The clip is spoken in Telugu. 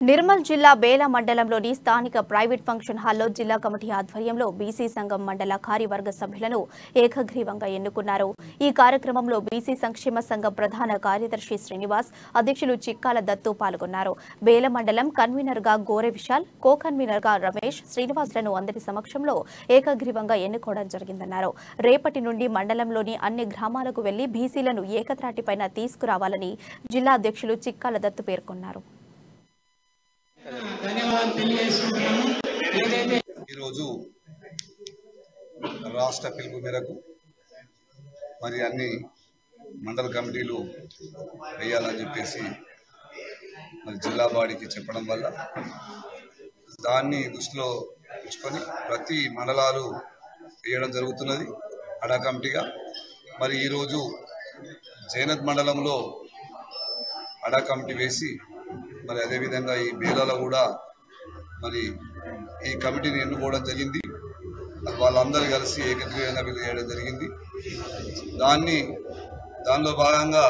నిర్మల్ జిల్లా బేల మండలంలోని స్థానిక ప్రైవేట్ ఫంక్షన్ హాల్లో జిల్లా కమిటీ ఆధ్వర్యంలో బీసీ సంఘం మండల కార్యవర్గ సభ్యులను ఏకగ్రీవంగా ఎన్నుకున్నారు. ఈ కార్యక్రమంలో బీసీ సంక్షేమ సంఘం ప్రధాన కార్యదర్శి శ్రీనివాస్, అధ్యక్షులు చిక్కాల దత్తు పాల్గొన్నారు. బేల మండలం కన్వీనర్ గా గోరె విశాల్, కో కన్వీనర్ గా రమేష్, శ్రీనివాస్లను అందరి సమక్షంలో ఏకగ్రీవంగా ఎన్నుకోవడం జరిగిందన్నారు. రేపటి నుండి మండలంలోని అన్ని గ్రామాలకు వెళ్లి బీసీలను ఏకత్రాటిపైన తీసుకురావాలని జిల్లా అధ్యక్షులు చిక్కాల దత్తు పేర్కొన్నారు. ఈరోజు రాష్ట్ర పిలుపు మేరకు మరి అన్ని మండల కమిటీలు వేయాలని చెప్పేసి మరి జిల్లా బాడీకి చెప్పడం వల్ల దాన్ని దృష్టిలో ఉంచుకొని ప్రతి మండలాలు వేయడం జరుగుతున్నది అడా కమిటీగా. మరి ఈరోజు జైనత్ మండలంలో అడా కమిటీ వేసి మరి అదేవిధంగా ఈ బేలాలో కూడా మరి ఈ కమిటీని ఎన్నుకోవడం జరిగింది. వాళ్ళందరూ కలిసి ఏకగ్రీవంగా చేయడం జరిగింది. దానిలో భాగంగా